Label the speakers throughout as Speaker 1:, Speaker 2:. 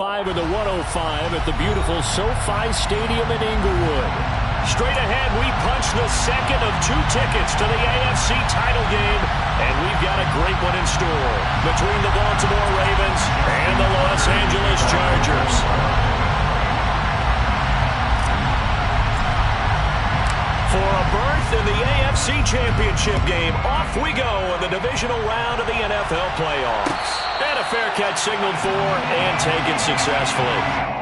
Speaker 1: 5 of the 105 at the beautiful SoFi Stadium in Inglewood. Straight ahead, we punch the second of 2 tickets to the AFC title game, and we've got a great one in store between the Baltimore Ravens and the Los Angeles Chargers. For a berth in the AFC Championship game, off we go in the divisional round of the NFL playoffs. And a fair catch signaled for and taken successfully.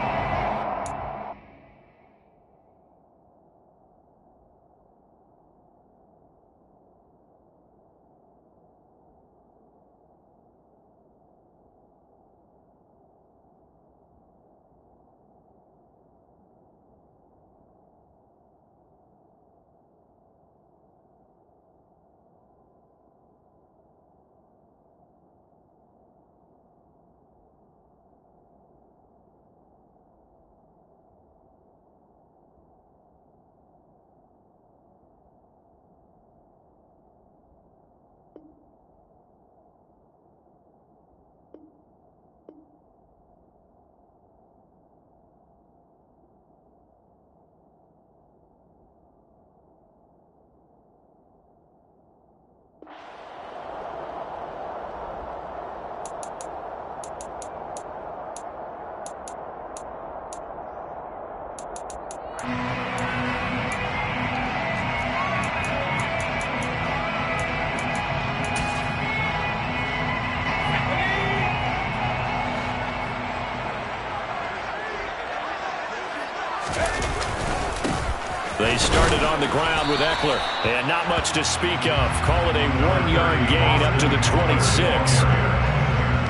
Speaker 1: They started on the ground with Eckler, and not much to speak of. Call it a 1-yard gain up to the 26.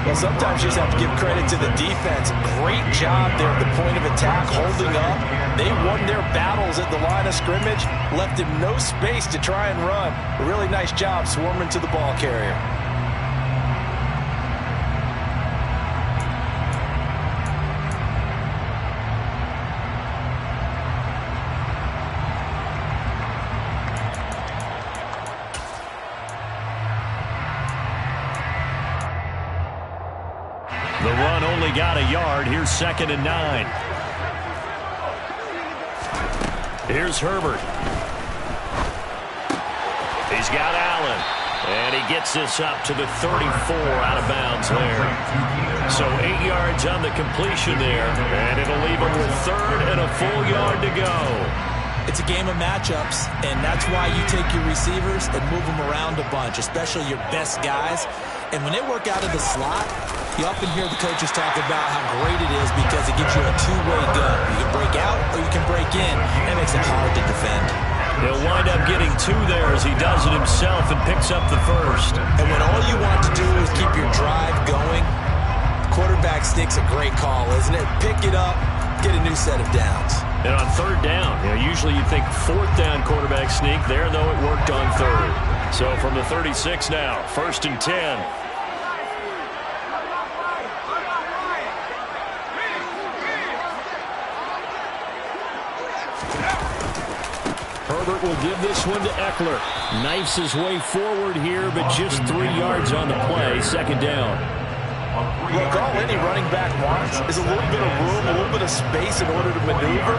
Speaker 2: Well, sometimes you just have to give credit to the defense. Great job there at the point of attack, holding up. They won their battles at the line of scrimmage, left him no space to try and run. A really nice job swarming to the ball carrier.
Speaker 1: The run only got a yard. Here's 2nd and 9. Here's Herbert. He's got Allen. And he gets this up to the 34 out of bounds there. So 8 yards on the completion there. And it'll leave him with 3rd and a full yard to go.
Speaker 2: It's a game of matchups, and that's why you take your receivers and move them around a bunch, especially your best guys. And when they work out of the slot, you often hear the coaches talk about how great it is because it gives you a two-way gun. You can break out or you can break in. That makes it hard to defend.
Speaker 1: He'll wind up getting 2 there as he does it himself and picks up the 1st.
Speaker 2: And when all you want to do is keep your drive going, quarterback sneak's a great call, isn't it? Pick it up, get a new set of downs.
Speaker 1: And on 3rd down, usually you'd think 4th down quarterback sneak. There, though, it worked on 3rd. So from the 36 now, 1st and 10. Herbert will give this one to Eckler. Knifes his way forward here, but just 3 yards on the play. 2nd down.
Speaker 2: Look, all any running back wants is a little bit of room, a little bit of space in order to maneuver.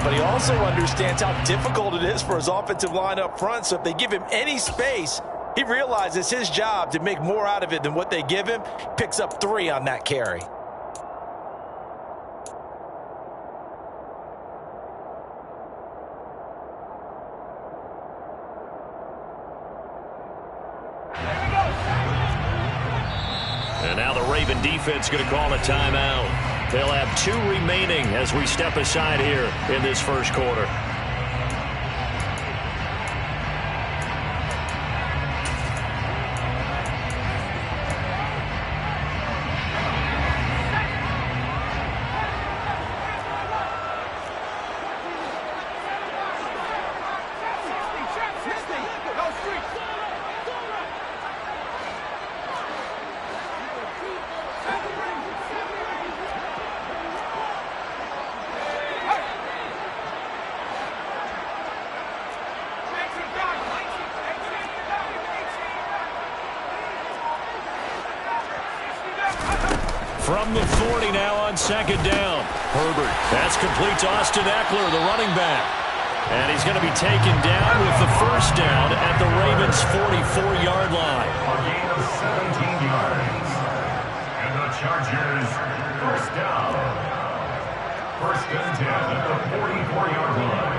Speaker 2: But he also understands how difficult it is for his offensive line up front. So if they give him any space, he realizes his job to make more out of it than what they give him. Picks up 3 on that carry.
Speaker 1: And now the Raven defense going to call a timeout. They'll have 2 remaining as we step aside here in this first quarter. From the 40 now on second down. Herbert. That's complete to Austin Eckler, the running back. And he's going to be taken down with the first down at the Ravens' 44-yard line.
Speaker 3: A gain of 17 yards. And the Chargers, first down. First and 10 at the 44-yard line.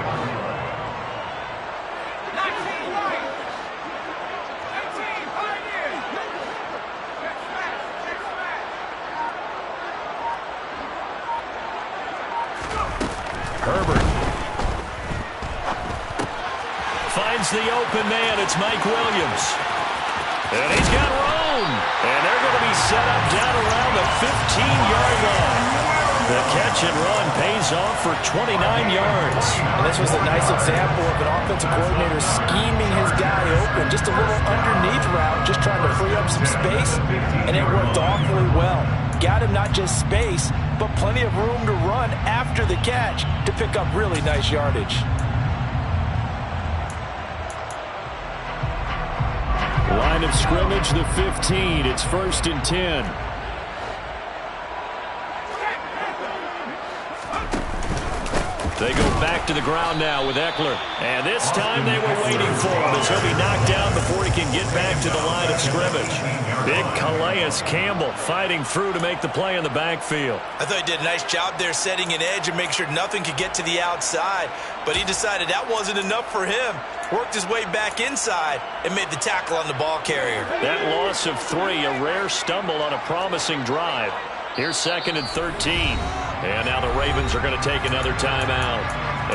Speaker 1: Herbert finds the open man. It's Mike Williams. And he's got room. And they're going to be set up down around the 15-yard line. The catch and run pays off for 29 yards.
Speaker 2: And this was a nice example of an offensive coordinator scheming his guy open. Just a little underneath route, just trying to free up some space. And it worked awfully well. Got him not just space, but plenty of room to run after the catch to pick up really nice yardage.
Speaker 1: Line of scrimmage, the 15. It's 1st and 10. They go back to the ground now with Eckler. And this time they were waiting for him as he'll be knocked down before he can get back to the line of scrimmage. Big Calais Campbell fighting through to make the play in the backfield.
Speaker 2: I thought he did a nice job there setting an edge and making sure nothing could get to the outside. But he decided that wasn't enough for him. Worked his way back inside and made the tackle on the ball carrier.
Speaker 1: That loss of 3, a rare stumble on a promising drive. Here's 2nd and 13. And now the Ravens are going to take another timeout.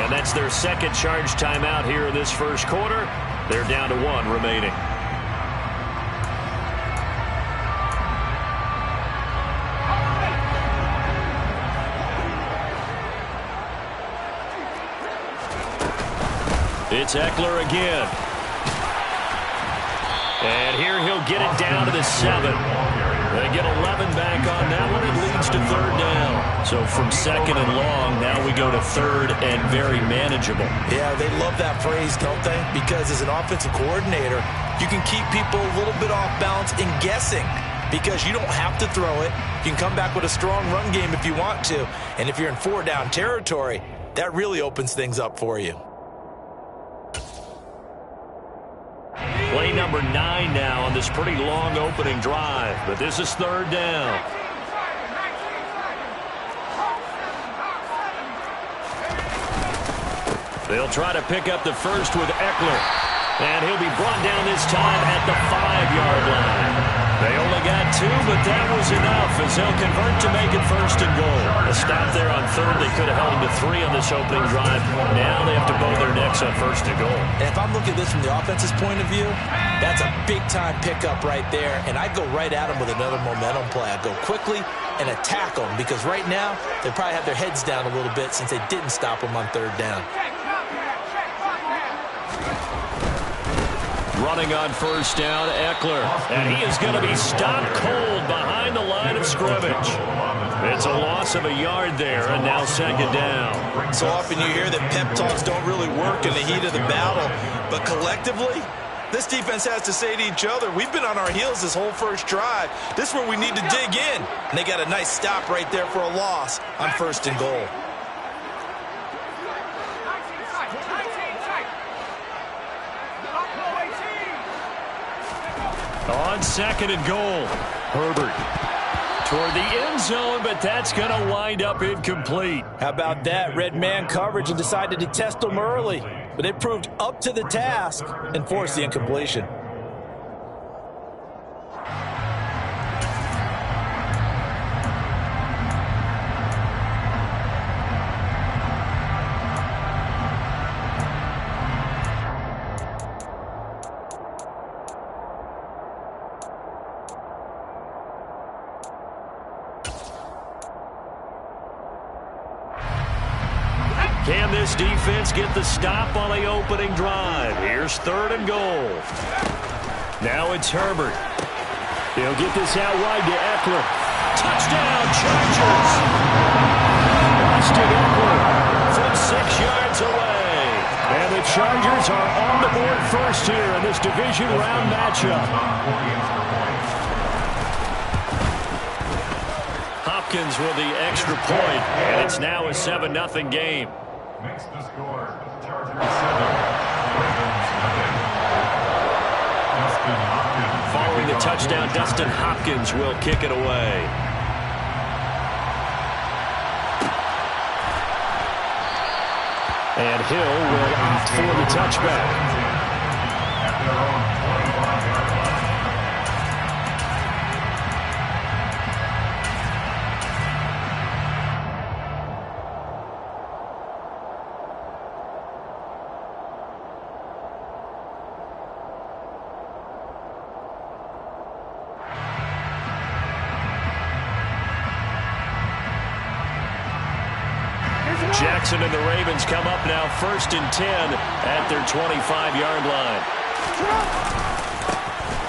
Speaker 1: And that's their second charge timeout here in this first quarter. They're down to 1 remaining. It's Eckler again. And here he'll get it down to the 7. They get 11 back on that one. It leads to 3rd down. So from 2nd and long, now we go to 3rd and very manageable.
Speaker 2: Yeah, they love that phrase, don't they? Because as an offensive coordinator, you can keep people a little bit off balance and guessing because you don't have to throw it. You can come back with a strong run game if you want to. And if you're in 4-down territory, that really opens things up for you.
Speaker 1: Play number 9 now on this pretty long opening drive, but this is 3rd down. They'll try to pick up the first with Eckler, and he'll be brought down this time at the 5-yard line. They only got 2, but that was enough as they'll convert to make it 1st and goal. A stop there on 3rd. They could have held him to 3 on this opening drive. Now they have to bow their necks on 1st and goal.
Speaker 2: And if I'm looking at this from the offense's point of view, that's a big-time pickup right there. And I'd go right at him with another momentum play. I'd go quickly and attack them because right now they probably have their heads down a little bit since they didn't stop them on 3rd down.
Speaker 1: Running on 1st down, Eckler. And he is going to be stopped cold behind the line of scrimmage. It's a loss of a yard there, and now 2nd down.
Speaker 2: So often you hear that pep talks don't really work in the heat of the battle, but collectively, this defense has to say to each other, we've been on our heels this whole first drive. This is where we need to dig in. And they got a nice stop right there for a loss on 1st and goal.
Speaker 1: On 2nd and goal, Herbert toward the end zone, but that's going to wind up incomplete.
Speaker 2: How about that? Red man coverage and decided to test them early, but it proved up to the task and forced the incompletion.
Speaker 1: Can this defense get the stop on the opening drive? Here's 3rd and goal. Now it's Herbert. He'll get this out wide to Eckler. Touchdown, Chargers! Austin Eckler from 6 yards away. And the Chargers are on the board first here in this division round matchup. Hopkins with the extra point, and it's now a 7-0 game.
Speaker 3: Makes the score. Chargers 7, Ravens nothing. Dustin Hopkins.
Speaker 1: Following the touchdown, Dustin Hopkins will kick it away. And Hill will opt for the touchback.
Speaker 3: At their own 25-yard line.
Speaker 1: Jackson and the Ravens come up now 1st and 10 at their 25-yard line.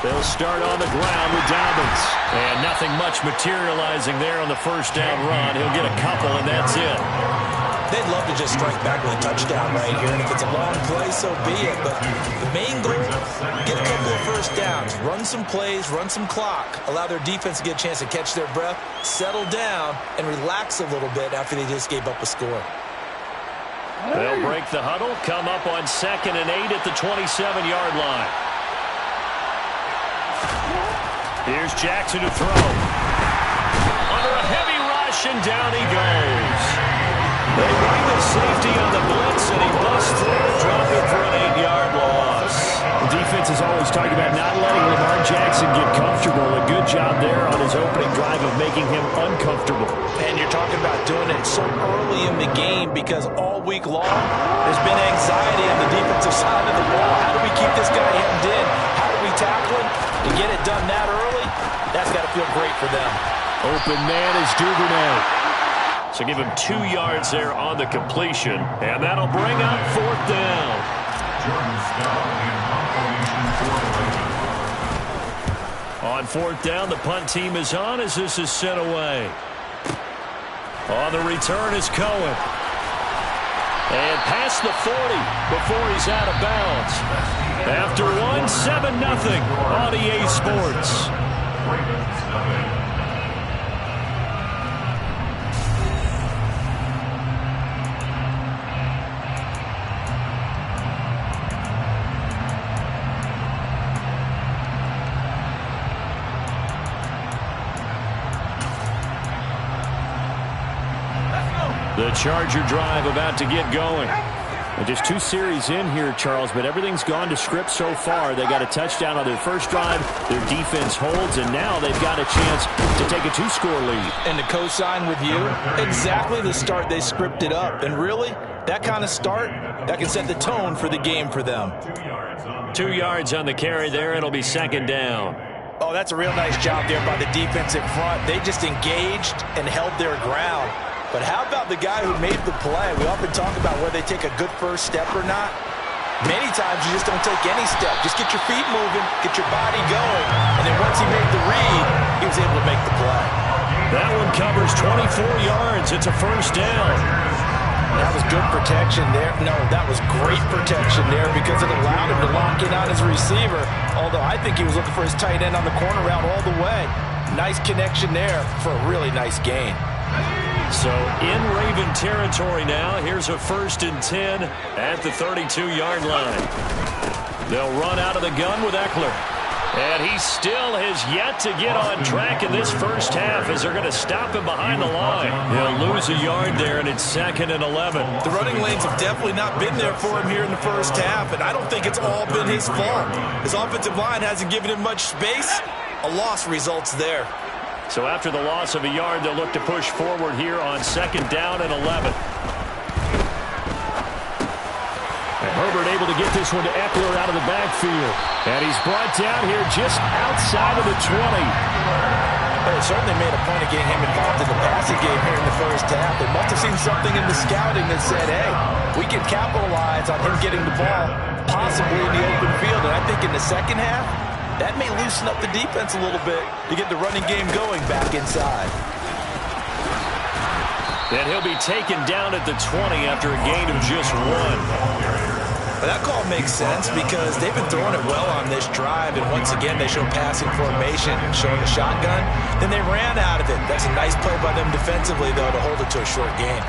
Speaker 1: They'll start on the ground with Dobbins. And nothing much materializing there on the first down run. He'll get a couple, and that's it.
Speaker 2: They'd love to just strike back with a touchdown right here, and if it's a long play, so be it. But the main goal, get a couple of first downs, run some plays, run some clock, allow their defense to get a chance to catch their breath, settle down, and relax a little bit after they just gave up a score.
Speaker 1: They'll break the huddle, come up on 2nd and 8 at the 27-yard line. Here's Jackson to throw. Under a heavy rush, and down he goes. They bring the safety on the blitz, and he busts through, dropping for an 8-yard loss.
Speaker 4: The defense is always talking about not letting Lamar Jackson get comfortable. A good job there on his opening drive of making him uncomfortable.
Speaker 2: And you're talking about doing it so early in the game because all week long there's been anxiety on the defensive side of the ball. How do we keep this guy hemmed in? How do we tackle him? To get it done that early, that's got to feel great for them.
Speaker 1: Open man is Duvernay. So give him 2 yards there on the completion, and that'll bring up 4th down.
Speaker 3: Jordan Stone in punt formation for the Ravens.
Speaker 1: On 4th down, the punt team is on as this is sent away. On the return is Cohen. And past the 40 before he's out of bounds. After one, 7-0 on EA Sports.
Speaker 3: Ravens nothing.
Speaker 1: The Charger drive about to get going.
Speaker 4: And just 2 series in here, Charles, but everything's gone to script so far. They got a touchdown on their first drive. Their defense holds, and now they've got a chance to take a 2-score lead.
Speaker 2: And to co-sign with you, exactly the start they scripted up. And really, that kind of start, that can set the tone for the game for them.
Speaker 1: 2 yards on the carry there. It'll be 2nd down.
Speaker 2: Oh, that's a real nice job there by the defense in front. They just engaged and held their ground. But how about the guy who made the play? We often talk about whether they take a good first step or not. Many times you just don't take any step. Just get your feet moving, get your body going, and then once he made the read, he was able to make the play.
Speaker 1: That one covers 24 yards. It's a 1st down.
Speaker 2: That was good protection there. No, that was great protection there because it allowed him to lock in on his receiver, although I think he was looking for his tight end on the corner route all the way. Nice connection there for a really nice gain.
Speaker 1: So in Raven territory now. Here's a 1st and 10 at the 32-yard line. They'll run out of the gun with Eckler. And he still has yet to get on track in this first half as they're going to stop him behind the line. He'll lose a yard there, and it's 2nd and 11.
Speaker 2: The running lanes have definitely not been there for him here in the first half, and I don't think it's all been his fault. His offensive line hasn't given him much space. A loss results there.
Speaker 1: So after the loss of a yard, they'll look to push forward here on 2nd down and 11. And Herbert able to get this one to Eckler out of the backfield. And he's brought down here just outside of the 20.
Speaker 2: They certainly made a point of getting him involved in the passing game here in the first half. They must have seen something in the scouting that said, hey, we can capitalize on him getting the ball possibly in the open field. And I think in the second half, that may loosen up the defense a little bit to get the running game going back inside.
Speaker 1: And he'll be taken down at the 20 after a gain of just 1.
Speaker 2: But that call makes sense because they've been throwing it well on this drive, and once again they show passing formation, showing the shotgun. Then they ran out of it. That's a nice play by them defensively, though, to hold it to a short gain.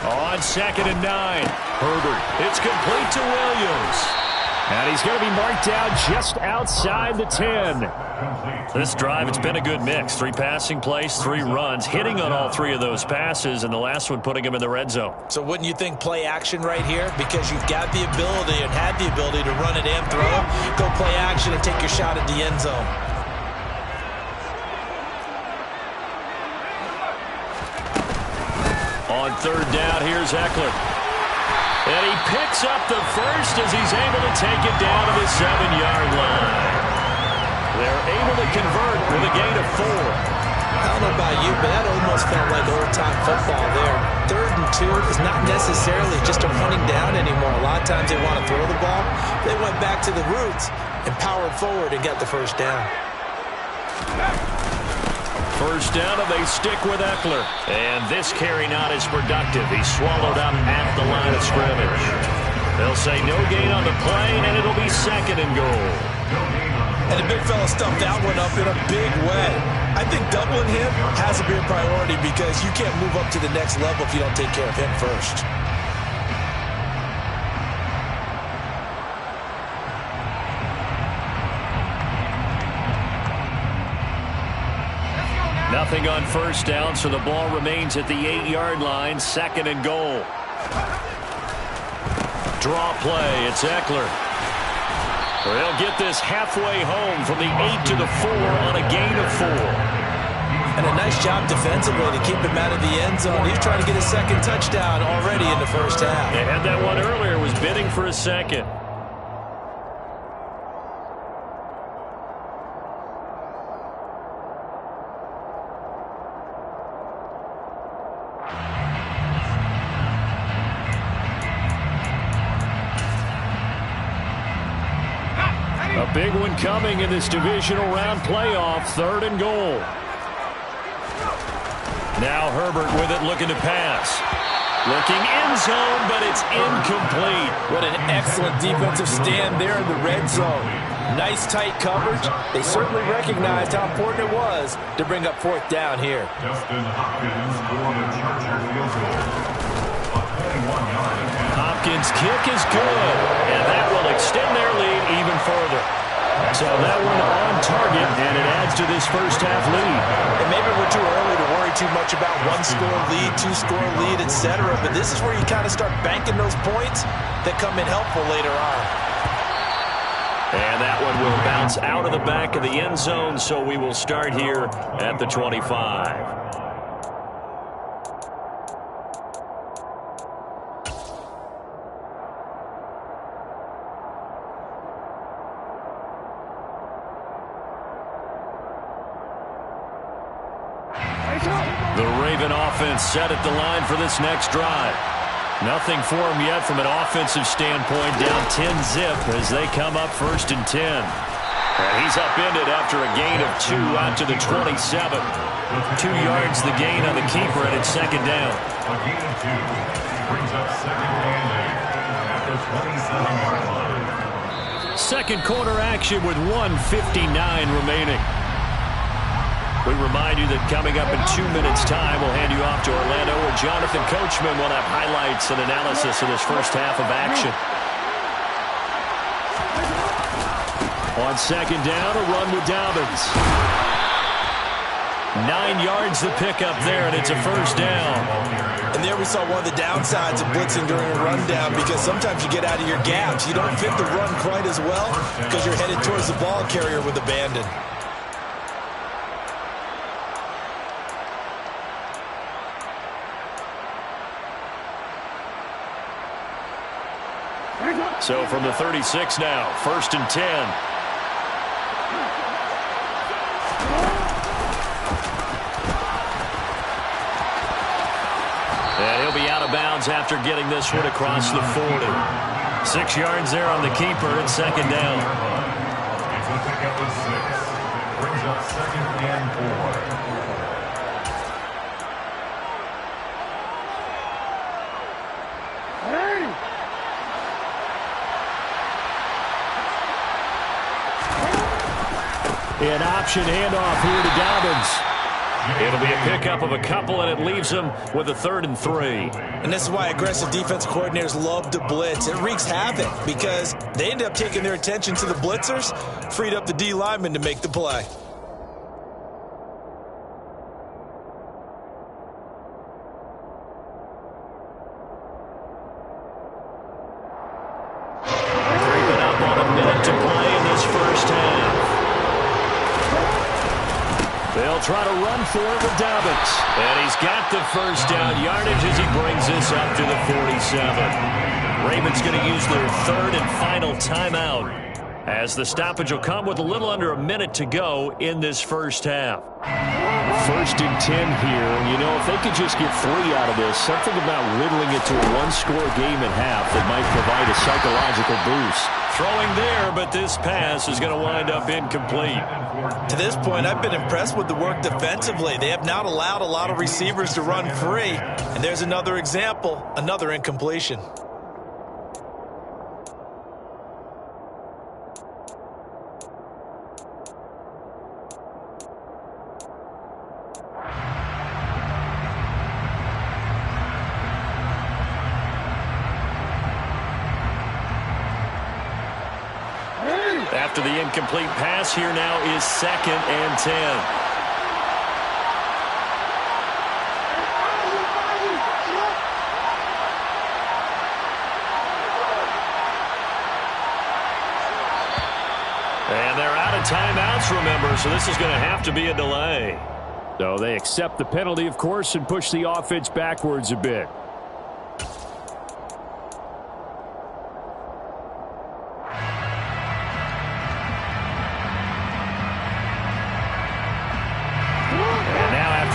Speaker 1: On 2nd and 9, Herbert. It's complete to Williams. And he's going to be marked down just outside the 10. This drive, it's been a good mix. 3 passing plays, 3 runs, hitting on all 3 of those passes, and the last one putting him in the red zone.
Speaker 2: So wouldn't you think play action right here? Because you've got the ability and had the ability to run it and throw it. Go play action and take your shot at the end zone.
Speaker 1: On 3rd down, here's Eckler. And he picks up the first as he's able to take it down to the 7-yard line. They're able to convert with a gain of 4.
Speaker 2: I don't know about you, but that almost felt like old-time football there. 3rd and 2 is not necessarily just a running down anymore. A lot of times they want to throw the ball. They went back to the roots and powered forward and got the first down.
Speaker 1: First down, and they stick with Eckler. And this carry not as productive. He's swallowed up at the line of scrimmage. They'll say no gain on the play, and it'll be 2nd and goal.
Speaker 2: And the big fella stuffed that one up in a big way. I think doubling him has to be a priority because you can't move up to the next level if you don't take care of him first.
Speaker 1: Nothing on first down, so the ball remains at the 8-yard line, 2nd and goal. Draw play, it's Eckler. They'll get this halfway home from the 8 to the 4 on a gain of 4.
Speaker 2: And a nice job defensively to keep him out of the end zone. He's trying to get a 2nd touchdown already in the first half.
Speaker 1: They had that one earlier, was bidding for a 2nd. A big one coming in this divisional round playoff, 3rd and goal. Now Herbert with it, looking to pass. Looking end zone, but it's incomplete.
Speaker 2: What an excellent defensive stand there in the red zone. Nice tight coverage. They certainly recognized how important it was to bring up 4th down here.
Speaker 3: Justin Hopkins for the Charger field goal. A 21-yard attempt.
Speaker 1: Hopkins' kick is good, and that will extend their lead even further. So that one on target, and it adds to this first half lead.
Speaker 2: And maybe we're too early to worry too much about 1-score lead, 2-score lead, etc. But this is where you kind of start banking those points that come in helpful later on.
Speaker 1: And that one will bounce out of the back of the end zone, so we will start here at the 25. The Raven offense set at the line for this next drive. Nothing for them yet from an offensive standpoint. Down 10-zip as they come up 1st and 10. And he's upended after a gain of 2 out to the 27. 2 yards the gain on the keeper, and it's 2nd down.
Speaker 3: A gain of 2 brings up 2nd and 8 at the 27-yard line.
Speaker 1: Second quarter action with 1:59 remaining. We remind you that coming up in 2 minutes' time, we'll hand you off to Orlando, where Jonathan Coachman will have highlights and analysis of this first half of action. On 2nd down, a run with Dobbins. 9 yards the pickup there, and it's a first down.
Speaker 2: And there we saw one of the downsides of blitzing during a rundown, because sometimes you get out of your gaps. You don't fit the run quite as well because you're headed towards the ball carrier with abandon.
Speaker 1: So from the 36 now, 1st and 10. And he'll be out of bounds after getting this one across the 40. 6 yards there on the keeper, and 2nd down.
Speaker 3: the pickup of 6. Brings up 2nd and 4.
Speaker 1: An option handoff here to Dobbins. It'll be a pickup of a couple, and it leaves them with a 3rd and 3.
Speaker 2: And this is why aggressive defensive coordinators love to blitz. It wreaks havoc because they end up taking their attention to the blitzers, freed up the D lineman to make the play.
Speaker 1: Creeping up on a minute to play in this first half. They'll try to run for it with Dobbins. And he's got the first down yardage as he brings this up to the 47. Ravens going to use their 3rd and final timeout as the stoppage will come with a little under a minute to go in this first half. 1st and 10 here. You know, if they could just get 3 out of this, something about whittling it to a 1-score game at half that might provide a psychological boost. Throwing there, but this pass is going to wind up incomplete.
Speaker 2: To this point, I've been impressed with the work defensively. They have not allowed a lot of receivers to run free. And there's another example, another incompletion.
Speaker 1: After the incomplete pass, here now is 2nd and 10. And they're out of timeouts, remember, so this is going to have to be a delay. So they accept the penalty, of course, and push the offense backwards a bit.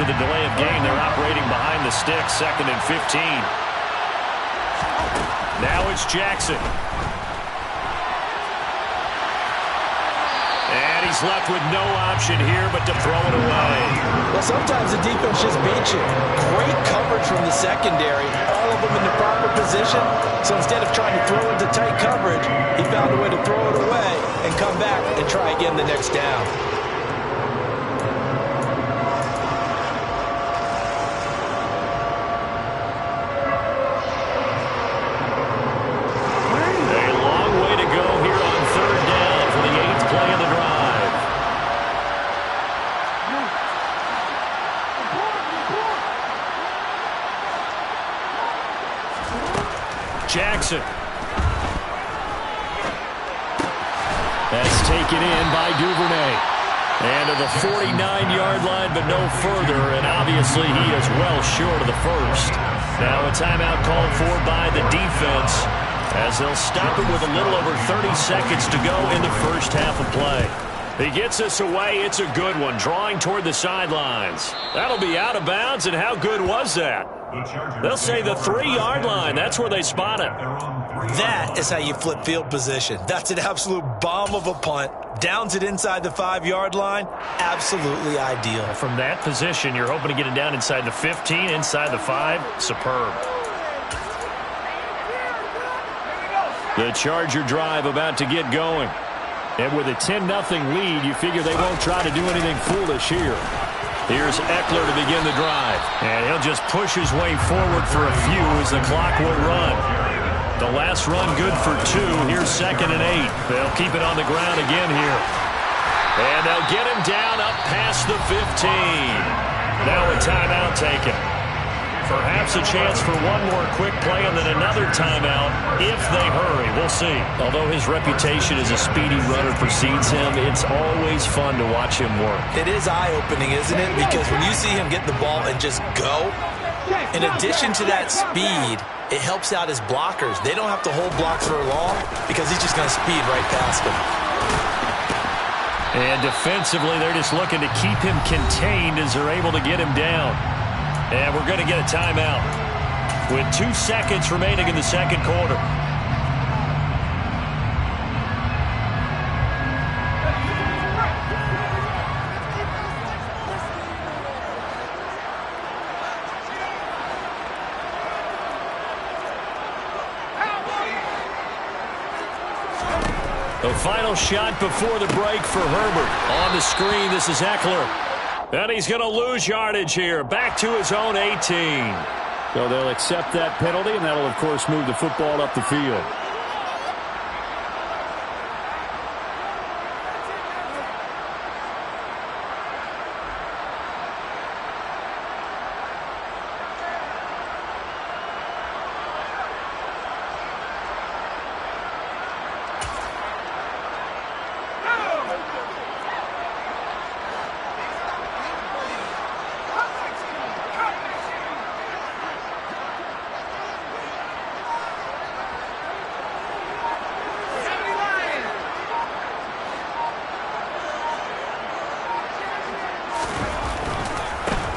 Speaker 1: The delay of game, they're operating behind the sticks, 2nd and 15. Now it's Jackson. And he's left with no option here but to throw it away.
Speaker 2: Well, sometimes the defense just beats you. Great coverage from the secondary, all of them in the proper position. So instead of trying to throw into tight coverage, he found a way to throw it away and come back and try again the next down.
Speaker 1: Jackson. That's taken in by Duvernay. And to the 49-yard line, but no further. And obviously, he is well short of the first. Now a timeout called for by the defense as they'll stop it with a little over 30 seconds to go in the first half of play. He gets this away. It's a good one, drawing toward the sidelines. That'll be out of bounds, and how good was that? They'll say the 3-yard line. That's where they spot it.
Speaker 2: That is how you flip field position. That's an absolute bomb of a punt. Downs it inside the 5-yard line. Absolutely ideal.
Speaker 1: From that position, you're hoping to get it down inside the 15, inside the 5. Superb. The Charger drive about to get going. And with a 10-0 lead, you figure they won't try to do anything foolish here. Here's Eckler to begin the drive. And he'll just push his way forward for a few as the clock will run. The last run good for 2. Here's 2nd and 8. They'll keep it on the ground again here. And they'll get him down up past the 15. Now a timeout taken. Perhaps a chance for one more quick play and then another timeout if they hurry. We'll see. Although his reputation as a speedy runner precedes him, it's always fun to watch him work.
Speaker 2: It is eye-opening, isn't it? Because when you see him get the ball and just go, in addition to that speed, it helps out his blockers. They don't have to hold blocks for long because he's just going to speed right past them.
Speaker 1: And defensively, they're just looking to keep him contained as they're able to get him down. And we're going to get a timeout with 2 seconds remaining in the second quarter. The final shot before the break for Herbert. On the screen, this is Eckler. And he's going to lose yardage here. Back to his own 18.
Speaker 4: So they'll accept that penalty, and that'll, of course, move the football up the field.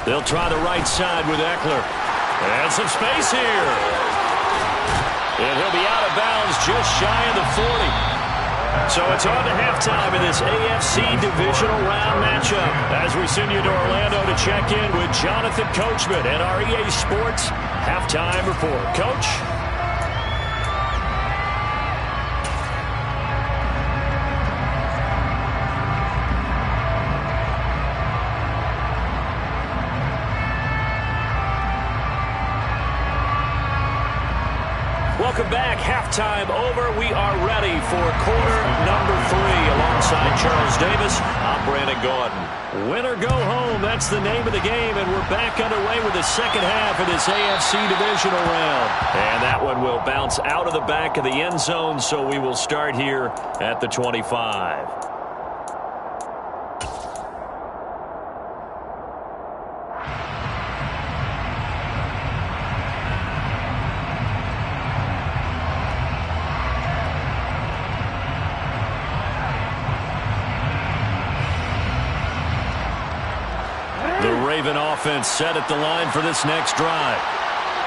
Speaker 1: They'll try the right side with Eckler. And some space here. And he'll be out of bounds just shy of the 40. So it's on to halftime in this AFC divisional round matchup. As we send you to Orlando to check in with Jonathan Coachman and our EA Sports halftime report. Coach? Welcome back. Halftime over. We are ready for quarter number 3. Alongside Charles Davis, I'm Brandon Gaudin. Win or go home, that's the name of the game, and we're back underway with the second half of this AFC divisional round. And that one will bounce out of the back of the end zone, so we will start here at the 25. Raven offense set at the line for this next drive.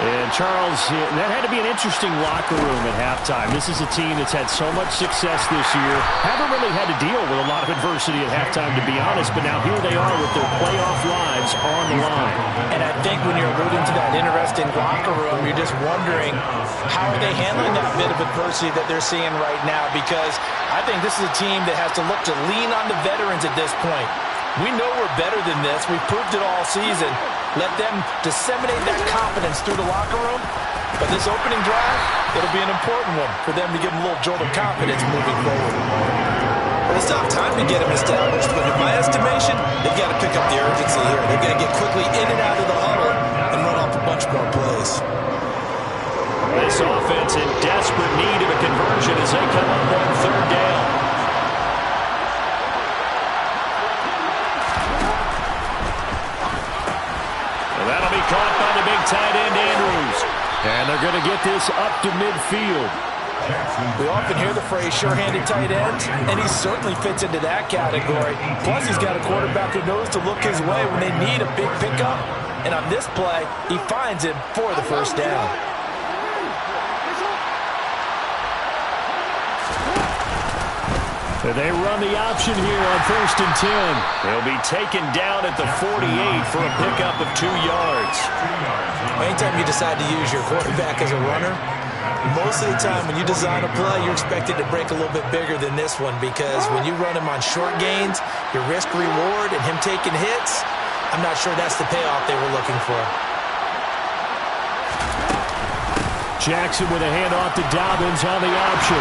Speaker 4: And Charles, that had to be an interesting locker room at halftime. This is a team that's had so much success this year. Haven't really had to deal with a lot of adversity at halftime, to be honest, but now here they are with their playoff lives on the line.
Speaker 2: And I think when you're alluding to that interesting locker room, you're just wondering how are they handling that bit of adversity that they're seeing right now, because I think this is a team that has to look to lean on the veterans at this point. We know we're better than this. We've proved it all season. Let them disseminate that confidence through the locker room. But this opening drive, it'll be an important one for them to give them a little jolt of confidence moving forward. Well, it's not time to get them established, but in my estimation, they've got to pick up the urgency here. They've got to get quickly in and out of the huddle and run off a bunch more plays.
Speaker 1: This offense in desperate need of a conversion as they come up on third down. That'll be caught by the big tight end, Andrews.
Speaker 4: And they're going to get this up to midfield.
Speaker 2: We often hear the phrase sure-handed tight end, and he certainly fits into that category. Plus, he's got a quarterback who knows to look his way when they need a big pickup. And on this play, he finds him for the first down.
Speaker 4: They run the option here on 1st and 10.
Speaker 1: They'll be taken down at the 48 for a pickup of 2 yards.
Speaker 2: Anytime you decide to use your quarterback as a runner, most of the time when you design a play, you're expected to break a little bit bigger than this one, because when you run him on short gains, your risk-reward and him taking hits, I'm not sure that's the payoff they were looking for.
Speaker 4: Jackson with a handoff to Dobbins on the option.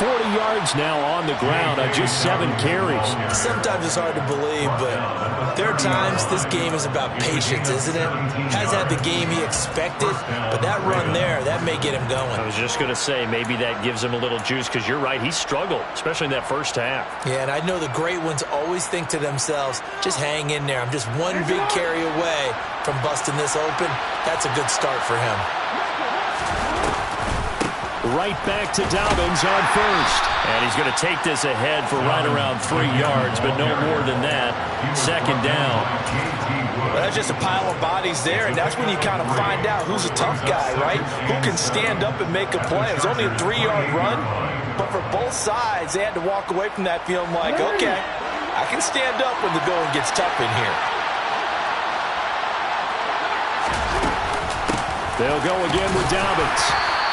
Speaker 4: 40 yards now on the ground on just 7 carries.
Speaker 2: Sometimes it's hard to believe, but there are times this game is about patience, isn't it? Has had the game he expected, but that run there, that may get him going.
Speaker 1: I was just going to say, maybe that gives him a little juice, because you're right, he struggled, especially in that first half.
Speaker 2: Yeah, and I know the great ones always think to themselves, just hang in there. I'm just one big carry away from busting this open. That's a good start for him.
Speaker 4: Right back to Dobbins on 1st.
Speaker 1: And he's going to take this ahead for right around 3 yards, but no more than that. 2nd down.
Speaker 2: Well, that's just a pile of bodies there, and that's when you kind of find out who's a tough guy, right? Who can stand up and make a play. It was only a 3-yard run, but for both sides, they had to walk away from that feeling like, okay, I can stand up when the going gets tough in here.
Speaker 4: They'll go again with Dobbins.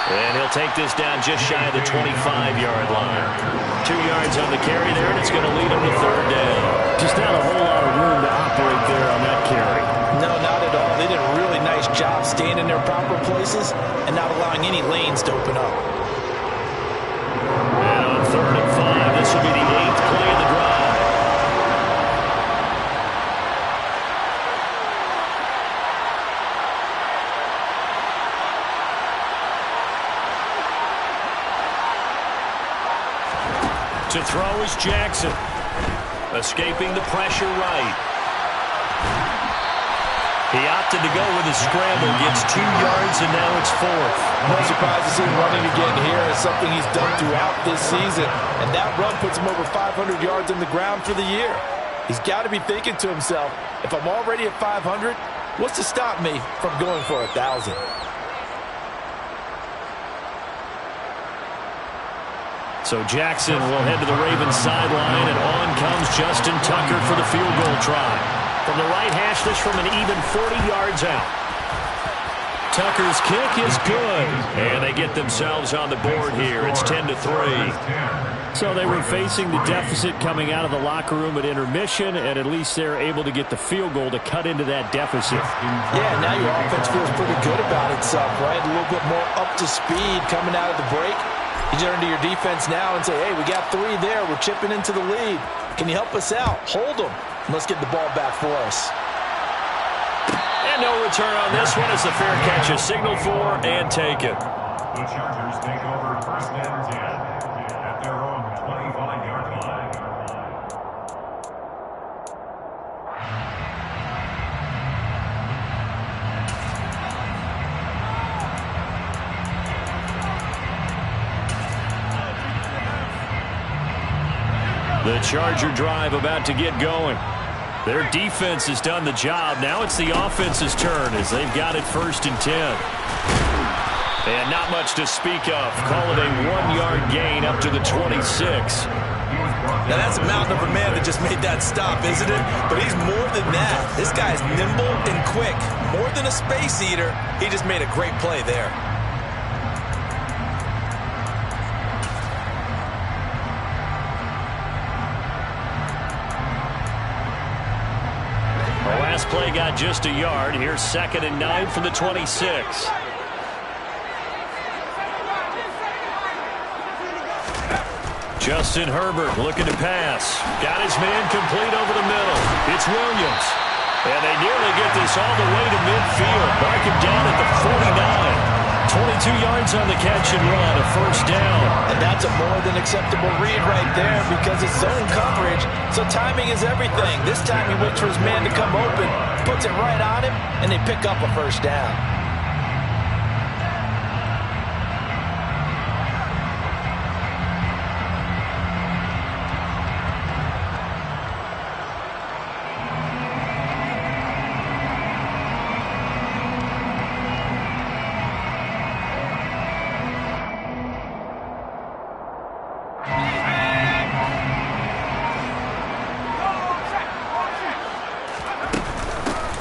Speaker 1: And he'll take this down just shy of the 25-yard line. 2 yards on the carry there, and it's going to lead him to third down.
Speaker 4: Just not a whole lot of room to operate there on that carry.
Speaker 2: No, not at all. They did a really nice job staying in their proper places and not allowing any lanes to open up.
Speaker 1: And on 3rd and 5, this will be the 8th play of the drive. To throw is Jackson. Escaping the pressure right. He opted to go with a scramble, gets 2 yards, and now it's 4th.
Speaker 2: No surprise to see him running again here. It's something he's done throughout this season. And that run puts him over 500 yards on the ground for the year. He's got to be thinking to himself, if I'm already at 500, what's to stop me from going for 1,000?
Speaker 1: So Jackson will head to the Ravens sideline, and on comes Justin Tucker for the field goal try. From the right hash, this from an even 40 yards out. Tucker's kick is good, and they get themselves on the board here. It's 10-3.
Speaker 4: So they were facing the deficit coming out of the locker room at intermission, and at least they're able to get the field goal to cut into that deficit.
Speaker 2: Yeah, now your offense feels pretty good about itself, right? A little bit more up to speed coming out of the break. You turn to your defense now and say, hey, we got 3 there. We're chipping into the lead. Can you help us out? Hold them. And let's get the ball back for us.
Speaker 1: And no return on this one as the fair catch is signaled for and taken.
Speaker 3: The Chargers take over 1st and 10 at their own 25-yard line.
Speaker 1: The Charger drive about to get going. Their defense has done the job. Now it's the offense's turn as they've got it 1st and 10. And not much to speak of. Call it a 1-yard gain up to the 26.
Speaker 2: Now that's a mountain of a man that just made that stop, isn't it? But he's more than that. This guy's nimble and quick. More than a space eater. He just made a great play there.
Speaker 1: Last play got just a yard. Here's 2nd and 9 from the 26. Justin Herbert looking to pass. Got his man complete over the middle. It's Williams. And they nearly get this all the way to midfield. Mark him down at the 49. 22 yards on the catch and run, a 1st down.
Speaker 2: And that's a more than acceptable read right there because it's zone coverage, so timing is everything. This time he waits for his man to come open, puts it right on him, and they pick up a 1st down.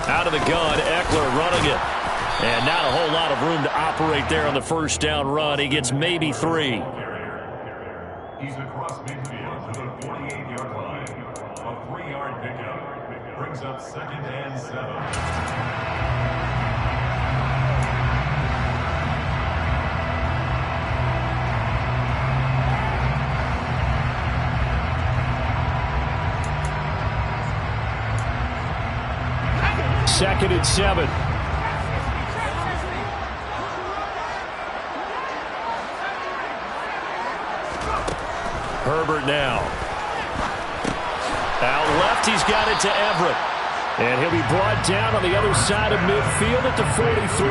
Speaker 1: Out of the gun, Eckler running it. And not a whole lot of room to operate there on the 1st down run. He gets maybe 3.
Speaker 3: He's across midfield to the 48-yard line. A 3-yard pickup brings up 2nd and 7.
Speaker 4: Second and 7.
Speaker 1: Herbert now. Out left, he's got it to Everett.
Speaker 4: And he'll be brought down on the other side of midfield at the 43.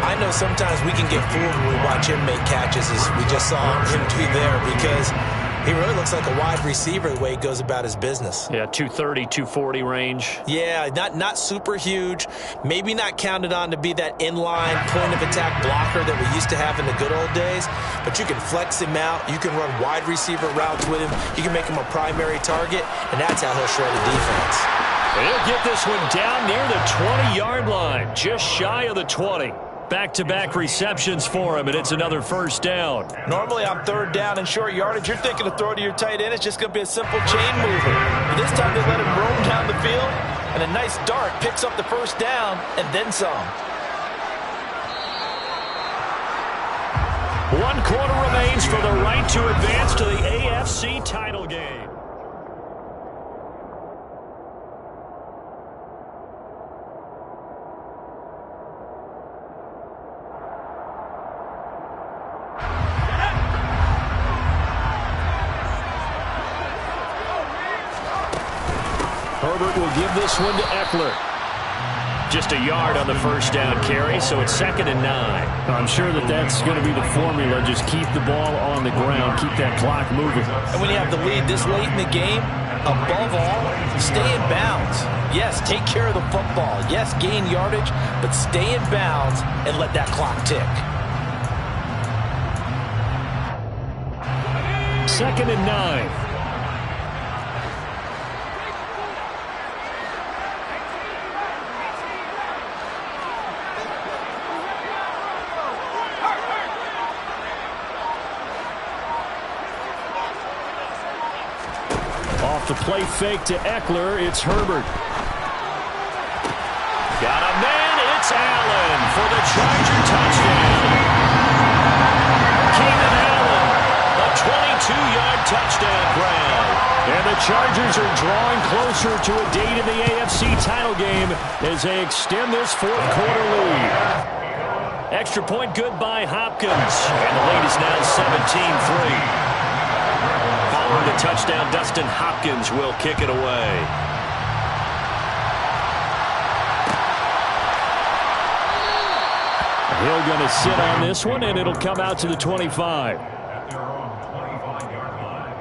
Speaker 2: I know sometimes we can get fooled when we watch him make catches, as we just saw him do there, because he really looks like a wide receiver the way he goes about his business.
Speaker 1: Yeah, 230, 240 range.
Speaker 2: Yeah, not super huge. Maybe not counted on to be that inline point-of-attack blocker that we used to have in the good old days. But you can flex him out. You can run wide receiver routes with him. You can make him a primary target, and that's how he'll shred a defense.
Speaker 1: He'll get this one down near the 20-yard line, just shy of the 20. Back-to-back receptions for him, and it's another first down.
Speaker 2: Normally on third down and short yardage, you're thinking to throw to your tight end. It's just going to be a simple chain mover. But this time they let him roam down the field, and a nice dart picks up the first down and then some.
Speaker 1: 1 quarter remains for the right to advance to the AFC title game. Herbert will give this one to Eckler. Just a yard on the first down carry, so it's 2nd and 9.
Speaker 4: I'm sure that's going to be the formula. Just keep the ball on the ground. Keep that clock moving.
Speaker 2: And when you have the lead this late in the game, above all, stay in bounds. Yes, take care of the football. Yes, gain yardage, but stay in bounds and let that clock tick.
Speaker 1: 2nd and 9. Off the play fake to Eckler, it's Herbert. Got a man, it's Allen for the Charger touchdown. Keenan Allen, a 22-yard touchdown grab. And the Chargers are drawing closer to a date in the AFC title game as they extend this fourth quarter lead. Extra point good by Hopkins. And the lead is now 17-3. Following the touchdown, Dustin Hopkins will kick it away. Hill going to sit on this one, and it'll come out to the 25.
Speaker 3: At their own 25-yard line.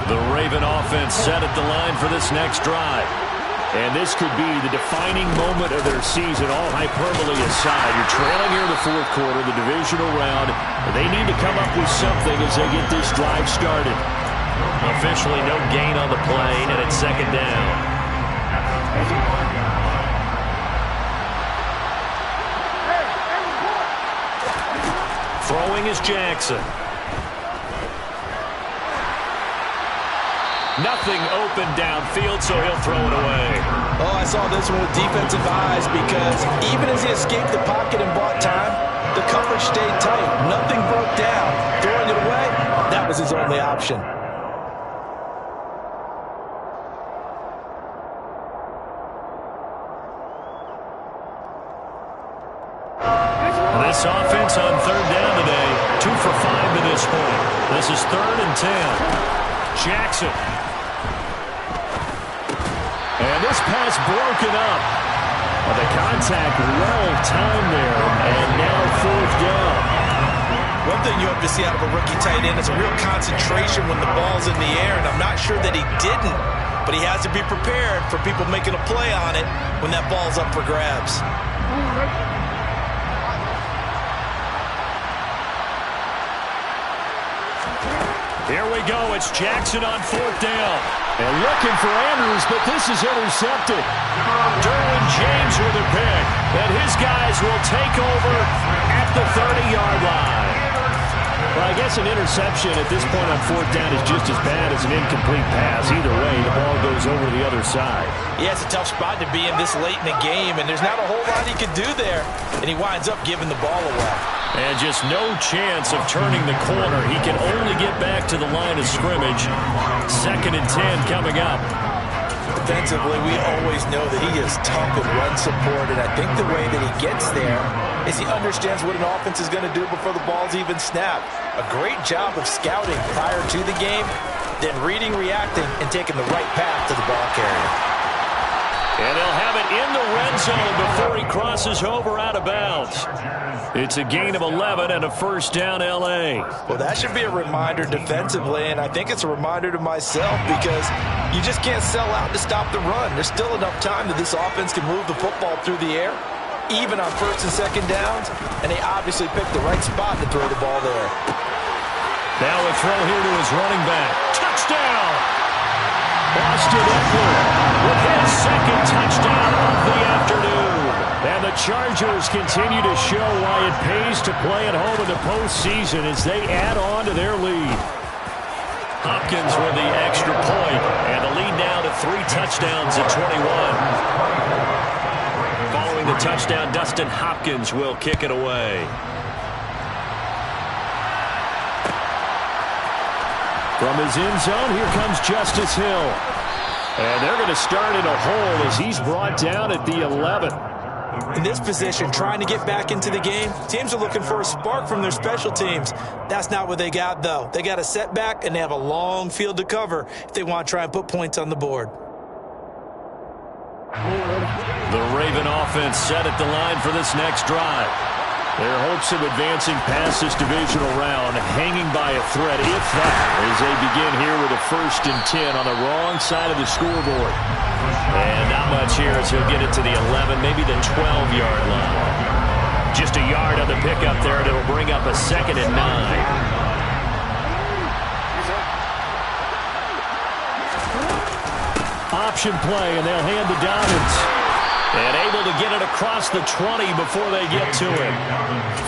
Speaker 1: The Raven offense set at the line for this next drive.
Speaker 4: And this could be the defining moment of their season, all hyperbole aside. You're trailing here in the fourth quarter, the divisional round, and they need to come up with something as they get this drive started.
Speaker 1: Officially no gain on the play, and it's 2nd down. Throwing is Jackson. Nothing open downfield, so he'll throw it away.
Speaker 2: Oh, I saw this one with defensive eyes because even as he escaped the pocket and bought time, the coverage stayed tight. Nothing broke down. Throwing it away, that was his only option.
Speaker 1: This offense on third down today, 2 for 5 to this point. This is 3rd and 10. Jackson. And this pass broken up. Well, the contact well timed there, and now 4th down.
Speaker 2: One thing you hope to see out of a rookie tight end is a real concentration when the ball's in the air, and I'm not sure that he didn't, but he has to be prepared for people making a play on it when that ball's up for grabs.
Speaker 1: Here we go. It's Jackson on 4th down.
Speaker 4: And looking for Andrews, but this is intercepted.
Speaker 1: Derwin James with a pick. And his guys will take over at the 30-yard line.
Speaker 4: Well, I guess an interception at this point on 4th down is just as bad as an incomplete pass. Either way, the ball goes over to the other side.
Speaker 2: Yeah, it's a tough spot to be in this late in the game, and there's not a whole lot he can do there. And he winds up giving the ball away.
Speaker 1: And just no chance of turning the corner. He can only get back to the line of scrimmage. 2nd and 10 coming up.
Speaker 2: Defensively, we always know that he is tough in run support, and I think the way that he gets there is he understands what an offense is going to do before the ball's even snapped. A great job of scouting prior to the game, then reading, reacting, and taking the right path to the ball carrier.
Speaker 1: And they'll have it in the red zone before he crosses over out of bounds. It's a gain of 11 and a first down, L.A.
Speaker 2: Well, that should be a reminder defensively, and I think it's a reminder to myself because you just can't sell out to stop the run. There's still enough time that this offense can move the football through the air. even on first and second downs, and they obviously picked the right spot to throw the ball there.
Speaker 1: Now a throw here to his running back. Touchdown! Austin Ekeler with his second touchdown of the afternoon. And the Chargers continue to show why it pays to play at home in the postseason as they add on to their lead. Hopkins with the extra point, and the lead now to 3 touchdowns at 21. Following the touchdown, Dustin Hopkins will kick it away. From his end zone, here comes Justice Hill. And they're going to start in a hole as he's brought down at the 11.
Speaker 2: In this position, trying to get back into the game, teams are looking for a spark from their special teams. That's not what they got, though. They got a setback, and they have a long field to cover if they want to try and put points on the board.
Speaker 1: The Raven offense set at the line for this next drive.
Speaker 4: Their hopes of advancing past this divisional round hanging by a thread, if that, as they begin here with a 1st and 10 on the wrong side of the scoreboard.
Speaker 1: And not much here as he'll get it to the 11, maybe the 12-yard line. Just a yard on the pickup there, and it'll bring up a 2nd and 9.
Speaker 4: Option play, and they'll hand the Dobbins.
Speaker 1: And able to get it across the 20 before they get to him.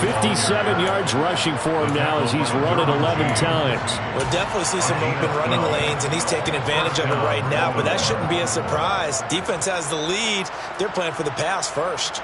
Speaker 4: 57 yards rushing for him now as he's run it 11 times.
Speaker 2: We'll definitely see some open running lanes, and he's taking advantage of it right now, but that shouldn't be a surprise. Defense has the lead. They're playing for the pass first.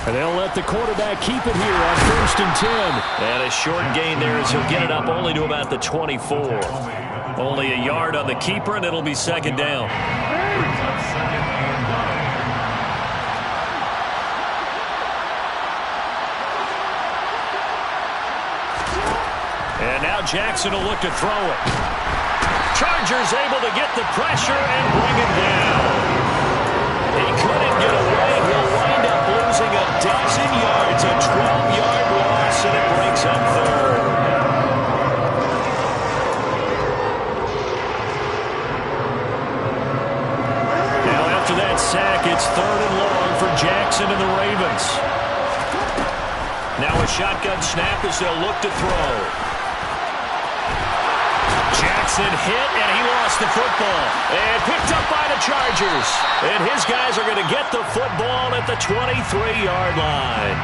Speaker 4: And they'll let the quarterback keep it here on 1st and 10.
Speaker 1: And a short gain there as he'll get it up only to about the 24. Only a yard on the keeper, and it'll be 2nd down. And now Jackson will look to throw it. Chargers able to get the pressure and bring it down. He couldn't get away. He'll wind up losing a dozen yards, a 12-yard loss, and it breaks up 3rd. Now after that sack, it's 3rd and long for Jackson and the Ravens. Now a shotgun snap as they'll look to throw. Jackson hit, and he lost the football. And picked up by the Chargers. And his guys are going to get the football at the 23-yard line.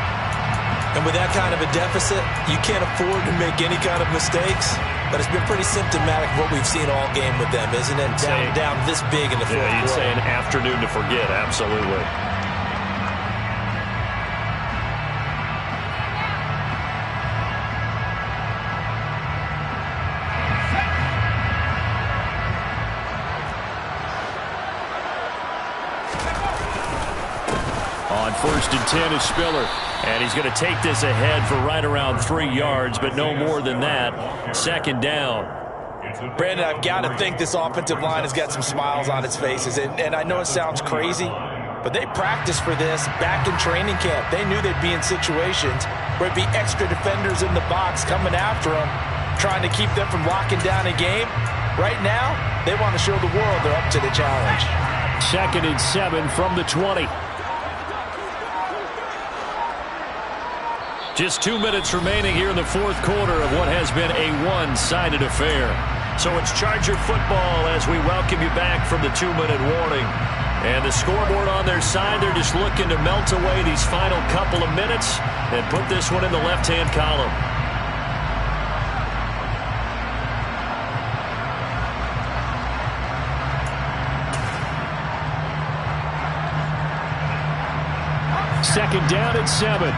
Speaker 2: And with that kind of a deficit, you can't afford to make any kind of mistakes. But it's been pretty symptomatic of what we've seen all game with them, isn't it? Down this big in the fourth quarter.
Speaker 1: You'd say an afternoon to forget, absolutely.
Speaker 4: On 1st and 10 is Spiller.
Speaker 1: And he's going to take this ahead for right around 3 yards, but no more than that. 2nd down.
Speaker 2: Brandon, I've got to think this offensive line has got some smiles on its faces. And I know it sounds crazy, but they practiced for this back in training camp. They knew they'd be in situations where it'd be extra defenders in the box coming after them, trying to keep them from locking down a game. Right now, they want to show the world they're up to the challenge.
Speaker 4: 2nd and 7 from the 20.
Speaker 1: Just 2 minutes remaining here in the fourth quarter of what has been a one-sided affair. So it's Charger football as we welcome you back from the 2-minute warning. And the scoreboard on their side, they're just looking to melt away these final couple of minutes and put this one in the left-hand column.
Speaker 4: Second down at 7.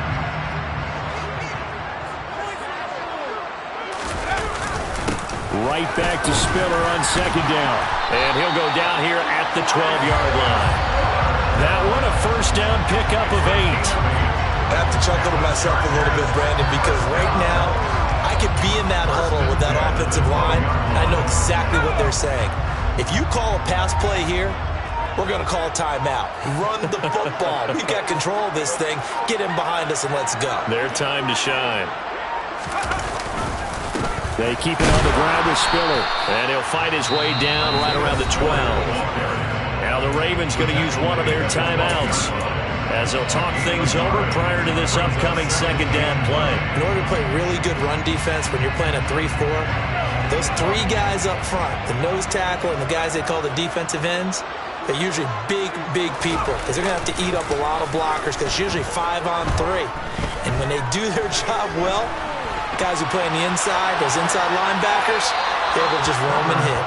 Speaker 4: Right back to Spiller on 2nd down.
Speaker 1: And he'll go down here at the 12-yard line. That one a first down pickup of 8.
Speaker 2: I have to chuckle to myself a little bit, Brandon, because right now I could be in that huddle with that offensive line, and I know exactly what they're saying. If you call a pass play here, we're going to call timeout. Run the football. We've got control of this thing. Get him behind us and let's go.
Speaker 1: Their time to shine.
Speaker 4: They keep it on the ground with Spiller.
Speaker 1: And he'll fight his way down right around the 12. Now the Ravens going to use one of their timeouts as they'll talk things over prior to this upcoming second down play.
Speaker 2: In order to play really good run defense when you're playing a 3-4, those three guys up front, the nose tackle and the guys they call the defensive ends, they're usually big people because they're going to have to eat up a lot of blockers because it's usually 5-on-3. And when they do their job well, guys who play on the inside, those inside linebackers, they're able to just roam and hit.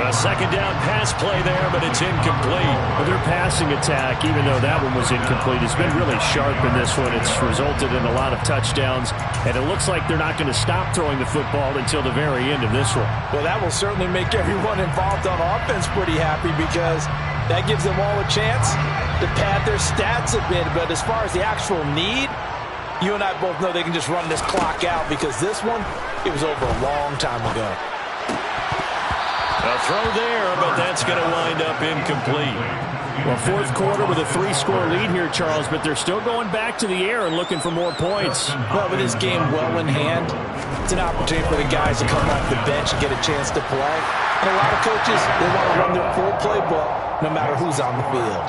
Speaker 1: A second down pass play there, but it's incomplete.
Speaker 4: Well, their passing attack, even though that one was incomplete, has been really sharp in this one. It's resulted in a lot of touchdowns, and it looks like they're not going to stop throwing the football until the very end of this one.
Speaker 2: Well, that will certainly make everyone involved on offense pretty happy because that gives them all a chance to pad their stats a bit. But as far as the actual need, you and I both know they can just run this clock out because this one, it was over a long time ago.
Speaker 1: A throw there, but that's going to wind up incomplete.
Speaker 4: Well, fourth quarter with a 3-score lead here, Charles, but they're still going back to the air and looking for more points.
Speaker 2: Well, with this game well in hand, it's an opportunity for the guys to come off the bench and get a chance to play. And a lot of coaches, they want to run their full playbook no matter who's on the field.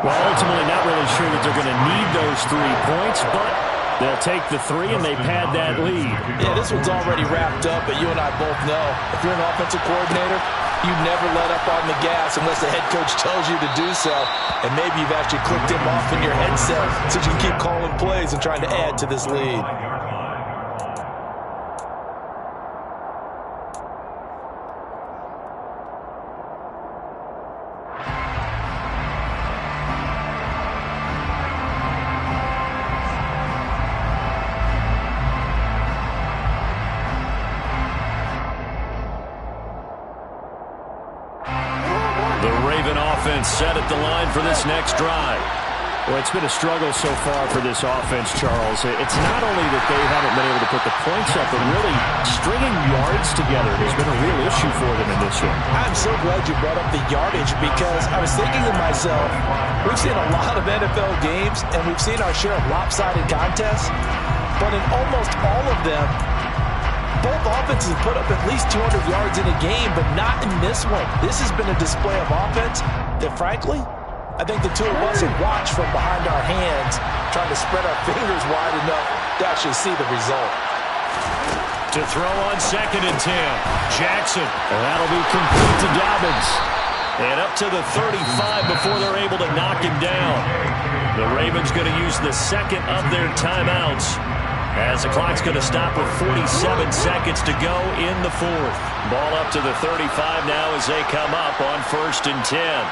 Speaker 4: Well, ultimately not really sure that they're going to need those 3 points, but they'll take the 3 and they pad that lead.
Speaker 2: Yeah, this one's already wrapped up, but you and I both know if you're an offensive coordinator, you never let up on the gas unless the head coach tells you to do so. And maybe you've actually clicked him off in your headset so you can keep calling plays and trying to add to this lead.
Speaker 1: Set at the line for this next drive.
Speaker 4: Well, it's been a struggle so far for this offense, Charles. It's not only that they haven't been able to put the points up, but really stringing yards together has been a real issue for them in this one.
Speaker 2: I'm so glad you brought up the yardage because I was thinking to myself, we've seen a lot of NFL games and we've seen our share of lopsided contests, but in almost all of them, both offenses have put up at least 200 yards in a game, but not in this one. This has been a display of offense that, frankly, I think the two of us have watched from behind our hands, trying to spread our fingers wide enough to actually see the result.
Speaker 1: To throw on 2nd and 10, Jackson.
Speaker 4: And that'll be complete to Dobbins.
Speaker 1: And up to the 35 before they're able to knock him down. The Ravens going to use the second of their timeouts, as the clock's going to stop with 47 seconds to go in the 4th. Ball up to the 35 now as they come up on 1st and 10.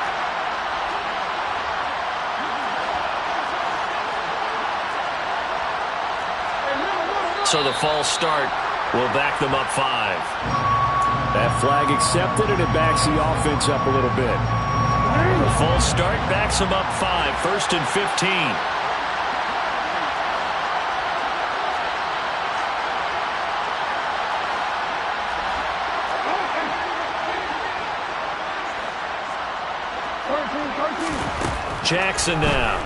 Speaker 1: So the false start will back them up 5.
Speaker 4: That flag accepted, and it backs the offense up a little bit.
Speaker 1: The false start backs them up 5, 1st and 15. Jackson now.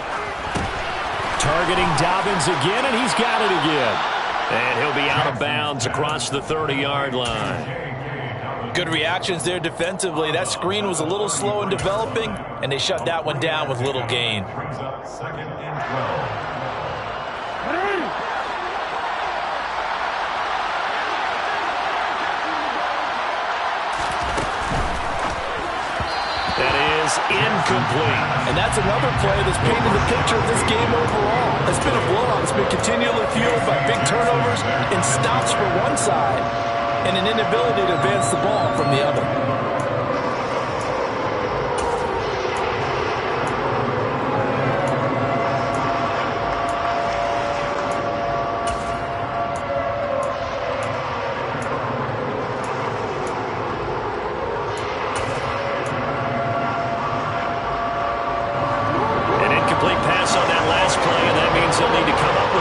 Speaker 4: Targeting Dobbins again, and he's got it again.
Speaker 1: And he'll be out of bounds across the 30-yard line.
Speaker 2: Good reactions there defensively. That screen was a little slow in developing, and they shut that one down with little gain.
Speaker 3: Second and 12.
Speaker 1: That is incomplete.
Speaker 2: And that's another play that's painted the picture of this game overall. It's been a blowout. It's been continually fueled by big turnovers and stops for one side and an inability to advance the ball from the other.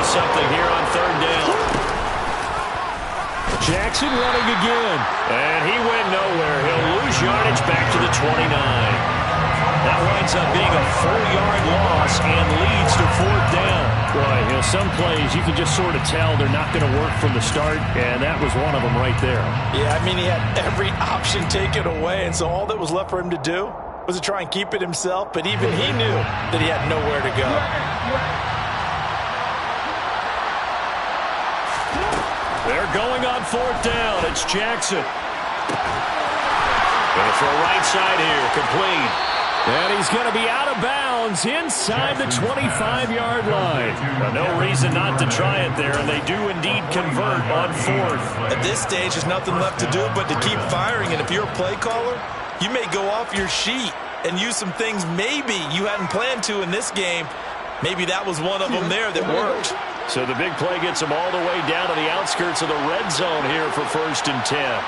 Speaker 1: Something here on 3rd down.
Speaker 4: Jackson running again.
Speaker 1: And he went nowhere. He'll lose yardage back to the 29. That winds up being a 4-yard loss and leads to 4th down.
Speaker 4: Boy, some plays you can just sort of tell they're not going to work from the start, and that was one of them right there.
Speaker 2: Yeah, I mean, he had every option taken away, and so all that was left for him to do was to try and keep it himself, but even he knew that he had nowhere to go.
Speaker 1: They're going on 4th down. It's Jackson. Going to throw right side here, complete.
Speaker 4: And he's going to be out of bounds inside the 25-yard line.
Speaker 1: Well, no reason not to try it there, and they do indeed convert on 4th.
Speaker 2: At this stage, there's nothing left to do but to keep firing, and if you're a play caller, you may go off your sheet and use some things maybe you hadn't planned to in this game. Maybe that was one of them there that worked.
Speaker 1: So the big play gets them all the way down to the outskirts of the red zone here for 1st and 10.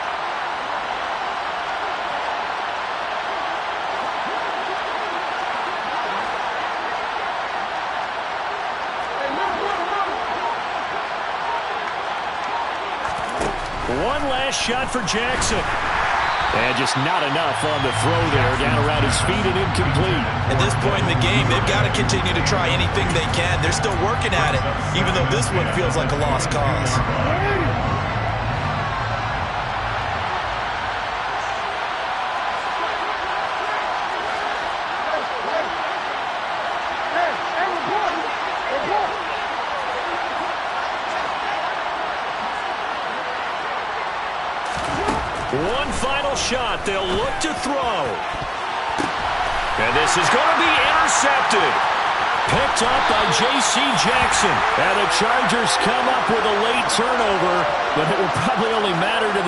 Speaker 1: One last shot for Jackson.
Speaker 4: And just not enough on the throw there. Down around his feet and incomplete.
Speaker 2: At this point in the game, they've got to continue to try anything they can. They're still working at it, even though this one feels like a lost cause.
Speaker 1: One final shot. They'll look to throw. And this is going to be intercepted. Picked up by J.C. Jackson.
Speaker 4: And the Chargers come up with a late turnover, but it will probably only matter to the